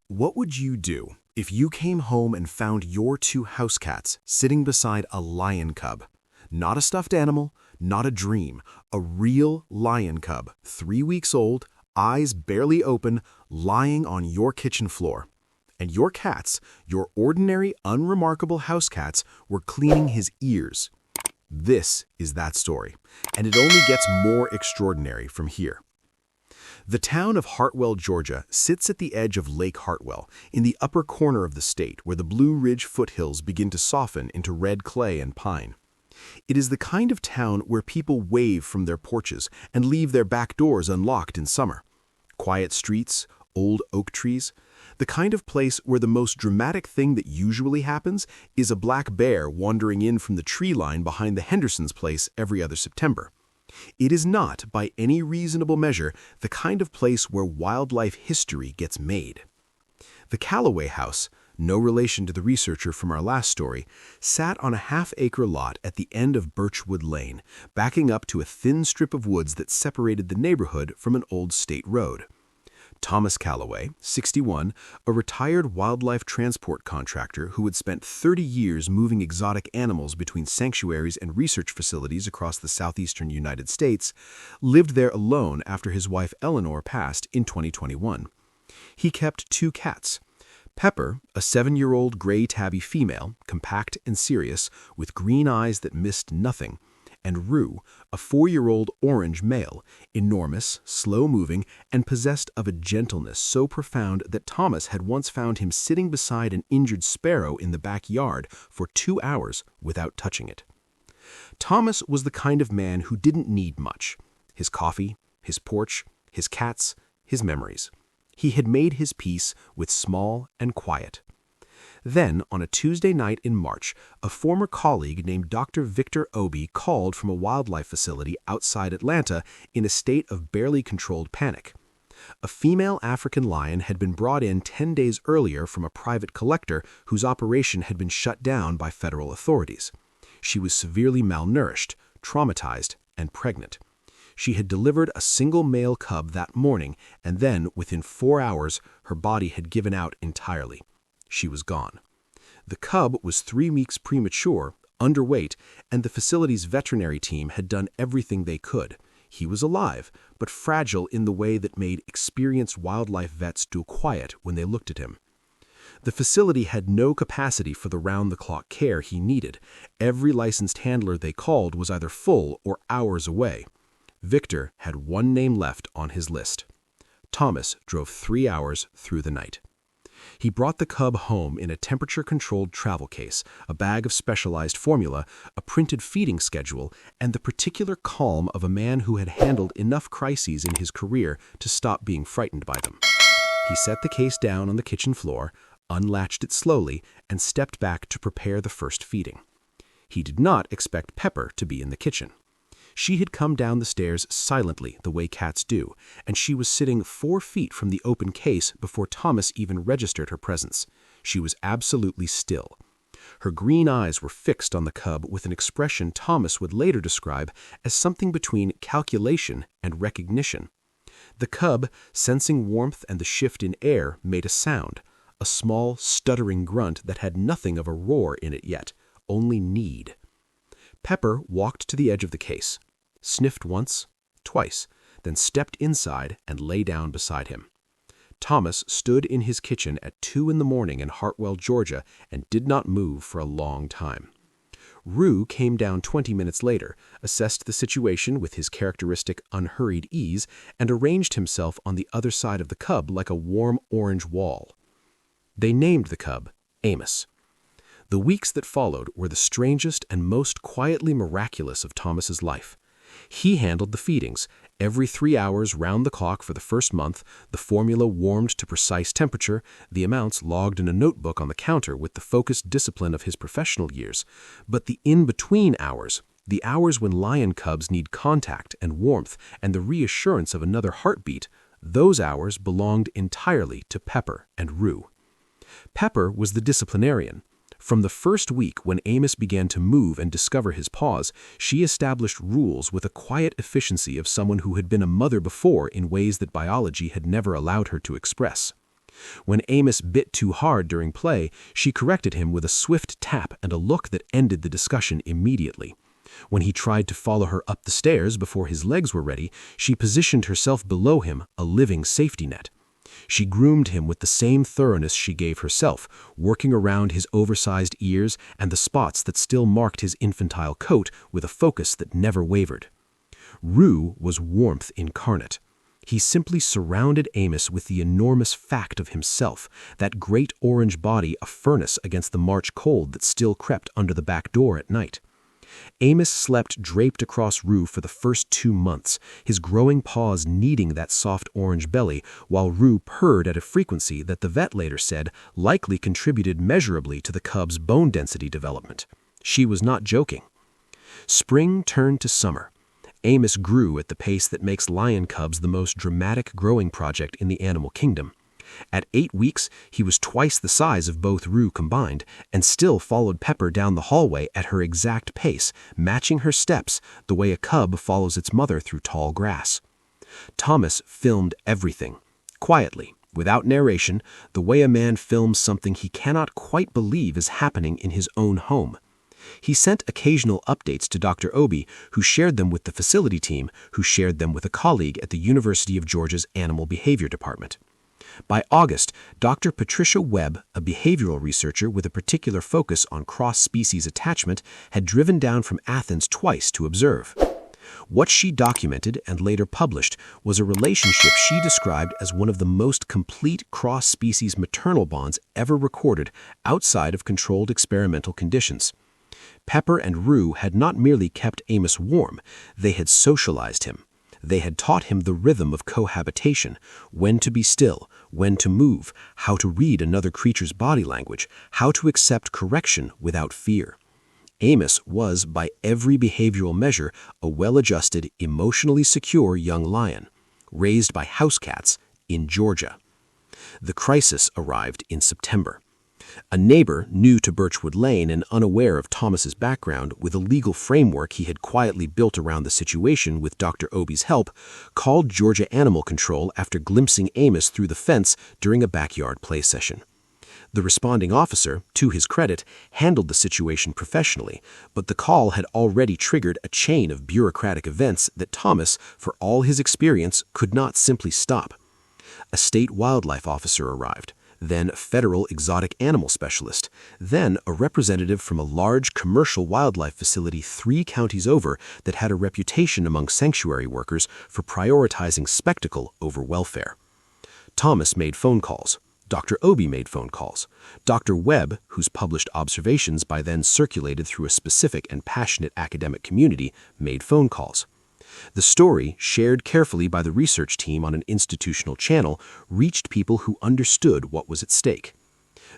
What would you do if you came home and found your two house cats sitting beside a lion cub? Not a stuffed animal, not a dream, a real lion cub, 3 weeks old, eyes barely open, lying on your kitchen floor. And your cats, your ordinary, unremarkable house cats, were cleaning his ears. This is that story, and it only gets more extraordinary from here. The town of Hartwell, Georgia, sits at the edge of Lake Hartwell, in the upper corner of the state where the Blue Ridge foothills begin to soften into red clay and pine. It is the kind of town where people wave from their porches and leave their back doors unlocked in summer. Quiet streets, old oak trees, the kind of place where the most dramatic thing that usually happens is a black bear wandering in from the tree line behind the Hendersons' place every other September. It is not, by any reasonable measure, the kind of place where wildlife history gets made. The Calloway house, no relation to the researcher from our last story, sat on a half-acre lot at the end of Birchwood Lane, backing up to a thin strip of woods that separated the neighborhood from an old state road. Thomas Calloway, 61, a retired wildlife transport contractor who had spent 30 years moving exotic animals between sanctuaries and research facilities across the southeastern United States, lived there alone after his wife Eleanor passed in 2021. He kept 2 cats. Pepper, a 7-year-old gray tabby female, compact and serious, with green eyes that missed nothing, and Rue, a 4-year-old orange male, enormous, slow-moving, and possessed of a gentleness so profound that Thomas had once found him sitting beside an injured sparrow in the backyard for 2 hours without touching it. Thomas was the kind of man who didn't need much: his coffee, his porch, his cats, his memories. He had made his peace with small and quiet. Then, on a Tuesday night in March, a former colleague named Dr. Victor Obi called from a wildlife facility outside Atlanta in a state of barely controlled panic. A female African lion had been brought in 10 days earlier from a private collector whose operation had been shut down by federal authorities. She was severely malnourished, traumatized, and pregnant. She had delivered a single male cub that morning, and then, within 4 hours, her body had given out entirely. She was gone. The cub was 3 weeks premature, underweight, and the facility's veterinary team had done everything they could. He was alive, but fragile in the way that made experienced wildlife vets do quiet when they looked at him. The facility had no capacity for the round-the-clock care he needed. Every licensed handler they called was either full or hours away. Victor had one name left on his list. Thomas drove 3 hours through the night. He brought the cub home in a temperature-controlled travel case, a bag of specialized formula, a printed feeding schedule, and the particular calm of a man who had handled enough crises in his career to stop being frightened by them. He set the case down on the kitchen floor, unlatched it slowly, and stepped back to prepare the first feeding. He did not expect Pepper to be in the kitchen. She had come down the stairs silently, the way cats do, and she was sitting 4 feet from the open case before Thomas even registered her presence. She was absolutely still. Her green eyes were fixed on the cub with an expression Thomas would later describe as something between calculation and recognition. The cub, sensing warmth and the shift in air, made a sound, a small, stuttering grunt that had nothing of a roar in it yet, only need. Pepper walked to the edge of the case, sniffed once, twice, then stepped inside and lay down beside him. Thomas stood in his kitchen at 2 in the morning in Hartwell, Georgia, and did not move for a long time. Rue came down 20 minutes later, assessed the situation with his characteristic unhurried ease, and arranged himself on the other side of the cub like a warm orange wall. They named the cub Amos. The weeks that followed were the strangest and most quietly miraculous of Thomas's life. He handled the feedings. Every 3 hours round the clock for the first month, the formula warmed to precise temperature, the amounts logged in a notebook on the counter with the focused discipline of his professional years. But the in-between hours, the hours when lion cubs need contact and warmth and the reassurance of another heartbeat, those hours belonged entirely to Pepper and Rue. Pepper was the disciplinarian. From the first week when Amos began to move and discover his paws, she established rules with a quiet efficiency of someone who had been a mother before in ways that biology had never allowed her to express. When Amos bit too hard during play, she corrected him with a swift tap and a look that ended the discussion immediately. When he tried to follow her up the stairs before his legs were ready, she positioned herself below him, a living safety net. She groomed him with the same thoroughness she gave herself, working around his oversized ears and the spots that still marked his infantile coat with a focus that never wavered. Rue was warmth incarnate. He simply surrounded Amos with the enormous fact of himself, that great orange body a furnace against the March cold that still crept under the back door at night. Amos slept draped across Rue for the first 2 months, his growing paws kneading that soft orange belly, while Rue purred at a frequency that the vet later said likely contributed measurably to the cub's bone density development. She was not joking. Spring turned to summer. Amos grew at the pace that makes lion cubs the most dramatic growing project in the animal kingdom. At 8 weeks, he was twice the size of both Rue combined, and still followed Pepper down the hallway at her exact pace, matching her steps the way a cub follows its mother through tall grass. Thomas filmed everything, quietly, without narration, the way a man films something he cannot quite believe is happening in his own home. He sent occasional updates to Dr. Obi, who shared them with the facility team, who shared them with a colleague at the University of Georgia's Animal Behavior Department. By August, Dr. Patricia Webb, a behavioral researcher with a particular focus on cross-species attachment, had driven down from Athens twice to observe. What she documented and later published was a relationship she described as one of the most complete cross-species maternal bonds ever recorded outside of controlled experimental conditions. Pepper and Rue had not merely kept Amos warm, they had socialized him. They had taught him the rhythm of cohabitation, when to be still, when to move, how to read another creature's body language, how to accept correction without fear. Amos was, by every behavioral measure, a well-adjusted, emotionally secure young lion, raised by house cats in Georgia. The crisis arrived in September. A neighbor, new to Birchwood Lane and unaware of Thomas's background, with a legal framework he had quietly built around the situation with Dr. Obi's help, called Georgia Animal Control after glimpsing Amos through the fence during a backyard play session. The responding officer, to his credit, handled the situation professionally, but the call had already triggered a chain of bureaucratic events that Thomas, for all his experience, could not simply stop. A state wildlife officer arrived, then a federal exotic animal specialist, then a representative from a large commercial wildlife facility 3 counties over that had a reputation among sanctuary workers for prioritizing spectacle over welfare. Thomas made phone calls. Dr. Obi made phone calls. Dr. Webb, whose published observations by then circulated through a specific and passionate academic community, made phone calls. The story, shared carefully by the research team on an institutional channel, reached people who understood what was at stake.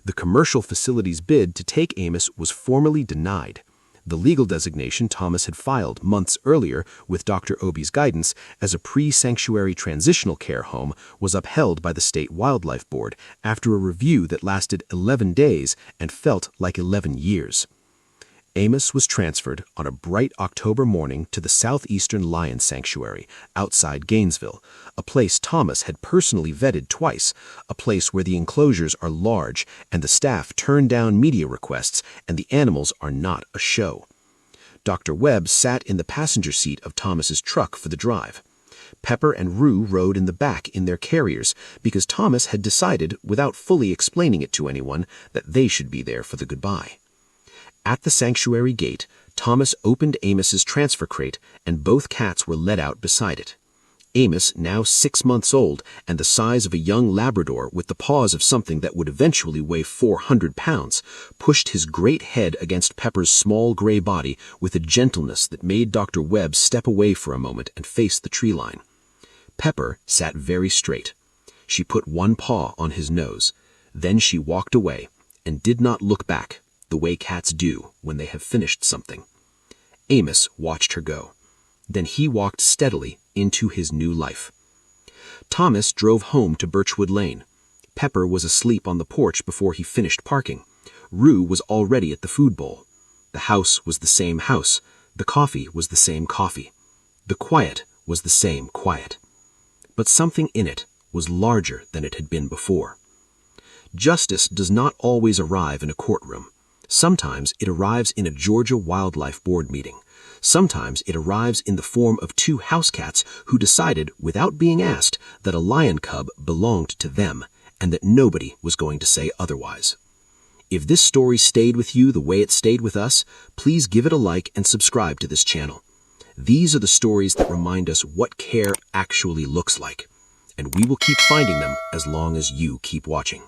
The commercial facility's bid to take Amos was formally denied. The legal designation Thomas had filed months earlier with Dr. Obi's guidance as a pre-sanctuary transitional care home was upheld by the State Wildlife Board after a review that lasted 11 days and felt like 11 years. Amos was transferred on a bright October morning to the Southeastern Lion Sanctuary outside Gainesville, a place Thomas had personally vetted twice, a place where the enclosures are large and the staff turn down media requests and the animals are not a show. Dr. Webb sat in the passenger seat of Thomas's truck for the drive. Pepper and Rue rode in the back in their carriers because Thomas had decided, without fully explaining it to anyone, that they should be there for the goodbye. At the sanctuary gate, Thomas opened Amos's transfer crate, and both cats were let out beside it. Amos, now 6 months old and the size of a young Labrador with the paws of something that would eventually weigh 400 pounds, pushed his great head against Pepper's small gray body with a gentleness that made Dr. Webb step away for a moment and face the tree line. Pepper sat very straight. She put one paw on his nose. Then she walked away and did not look back, the way cats do when they have finished something. Amos watched her go. Then he walked steadily into his new life. Thomas drove home to Birchwood Lane. Pepper was asleep on the porch before he finished parking. Rue was already at the food bowl. The house was the same house. The coffee was the same coffee. The quiet was the same quiet. But something in it was larger than it had been before. Justice does not always arrive in a courtroom. Sometimes it arrives in a Georgia Wildlife Board meeting. Sometimes it arrives in the form of two house cats who decided, without being asked, that a lion cub belonged to them and that nobody was going to say otherwise. If this story stayed with you the way it stayed with us, please give it a like and subscribe to this channel. These are the stories that remind us what care actually looks like, and we will keep finding them as long as you keep watching.